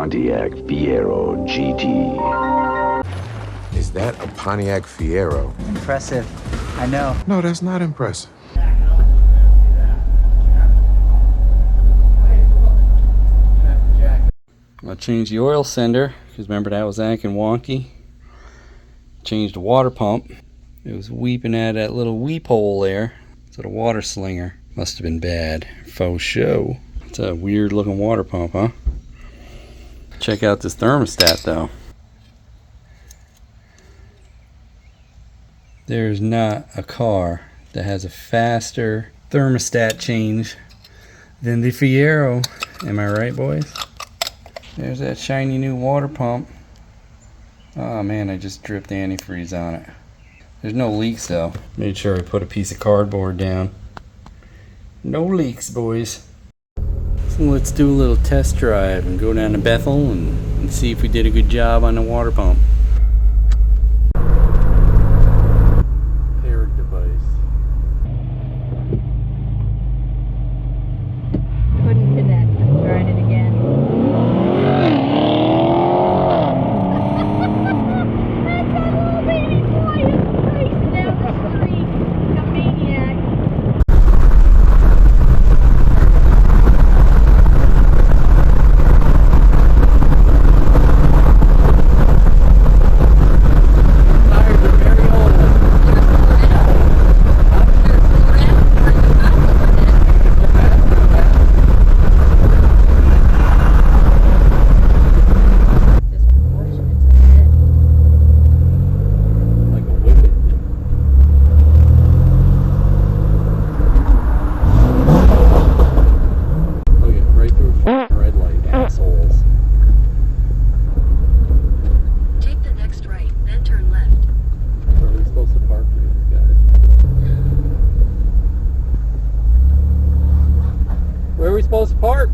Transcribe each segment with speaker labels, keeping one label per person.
Speaker 1: Pontiac Fiero GT.
Speaker 2: Is that a Pontiac Fiero?
Speaker 3: Impressive. I know.
Speaker 2: No, that's not impressive.
Speaker 4: I changed the oil sender because remember that was acting wonky. Changed the water pump. It was weeping at that little weep hole there. So the water slinger must have been bad. Faux show. It's a weird looking water pump, huh? Check out this thermostat though. There's not a car that has a faster thermostat change than the Fiero. Am I right, boys? There's that shiny new water pump. Oh man, I just dripped antifreeze on it. There's no leaks though. Made sure I put a piece of cardboard down. No leaks, boys. So let's do a little test drive and go down to Bethel and see if we did a good job on the water pump. Paired device.
Speaker 5: Couldn't connect. I'm trying it again. That's a little baby boy who's racing down the street. Like a maniac.
Speaker 4: Where are we supposed to park?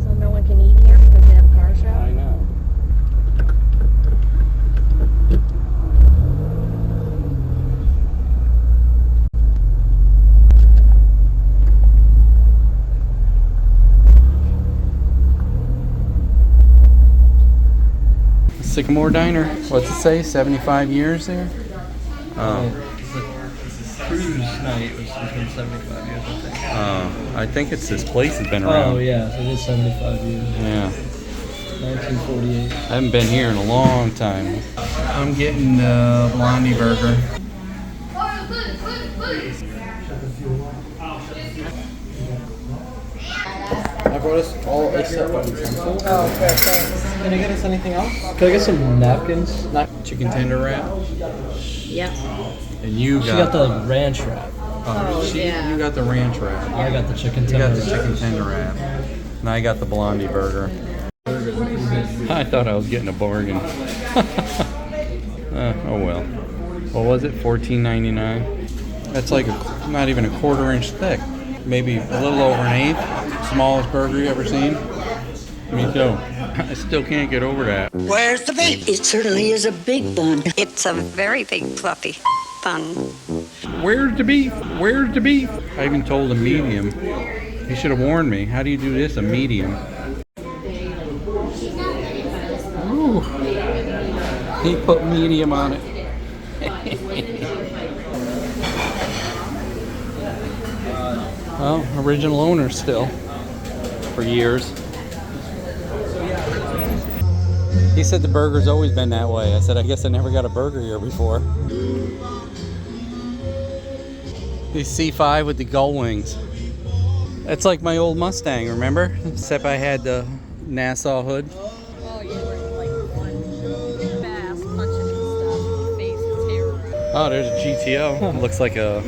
Speaker 5: So no one can eat here because they have a car show?
Speaker 4: I know. Sycamore Diner. What's it say? 75 years there?
Speaker 6: Cruise night was between 75 years, I think.
Speaker 4: I think it's this place has been around.
Speaker 6: Oh yeah, so it is 75 years.
Speaker 4: Yeah.
Speaker 6: 1948.
Speaker 4: I haven't been here in a long time. I'm getting the Blondie burger.
Speaker 6: I brought us all except for utensils. Oh, okay, thanks. Can I get us anything else? Can I get some napkins?
Speaker 4: Chicken tender wrap.
Speaker 5: Yep.
Speaker 4: And you
Speaker 6: She got the ranch wrap.
Speaker 5: Yeah.
Speaker 4: You got the ranch wrap.
Speaker 6: I got the chicken
Speaker 4: You
Speaker 6: tender
Speaker 4: got the chicken tender wrap. And I got the Blondie burger. I thought I was getting a bargain. Oh well. What was it? $14.99. That's like not even a quarter-inch thick. Maybe a little over an eighth. Smallest burger you ever seen. Me too. I still can't get over that.
Speaker 7: Where's the beef?
Speaker 8: It certainly is a big bun.
Speaker 9: It's a very big fluffy bun.
Speaker 4: Where's the beef? Where's the beef? I even told him medium. He should have warned me. How do you do this? A medium. Ooh. He put medium on it. Well, original owner still. For years. He said the burger's always been that way. I said, I guess I never got a burger here before. The C5 with the gull wings. That's like my old Mustang, remember? Except I had the Nassau hood.
Speaker 5: Oh, you were like one fast punching and stuff. Face terror.
Speaker 4: Oh, there's a GTO. It looks like a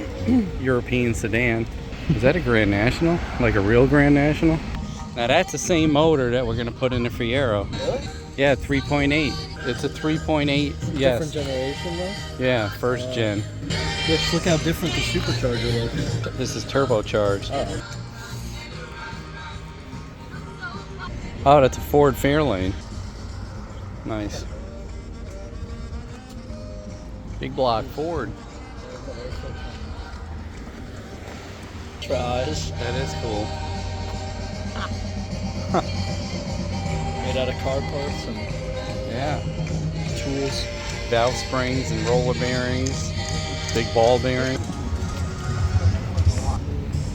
Speaker 4: European sedan. Is that a Grand National? Like a real Grand National? Now that's the same motor that we're going to put in the Fiero.
Speaker 6: Really?
Speaker 4: Yeah, 3.8. It's a 3.8, yes.
Speaker 6: Different generation though?
Speaker 4: Yeah, first gen.
Speaker 6: Just look how different the supercharger looks.
Speaker 4: This is turbocharged.
Speaker 6: Oh.
Speaker 4: Oh, that's a Ford Fairlane. Nice. Big block Ford.
Speaker 6: Tries.
Speaker 4: That is cool.
Speaker 6: Made out of car parts and
Speaker 4: Yeah.
Speaker 6: tools.
Speaker 4: Valve springs and roller bearings. Big ball bearing.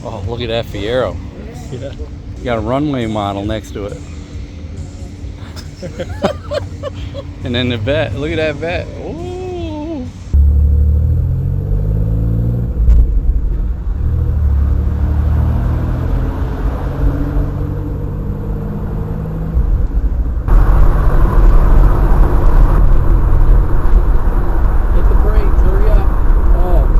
Speaker 4: Oh, look at that Fiero.
Speaker 6: Yeah.
Speaker 4: You got a runway model next to it. And then the vet. Look at that vet. Ooh.
Speaker 6: Hit the brakes, hurry up. Oh.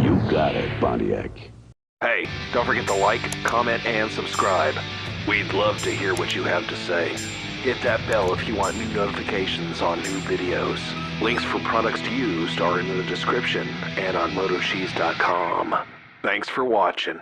Speaker 1: You got it, Pontiac. Hey, don't forget to like, comment, and subscribe. We'd love to hear what you have to say. Hit that bell if you want new notifications on new videos. Links for products used are in the description and on MotoCheez.com. Thanks for watching.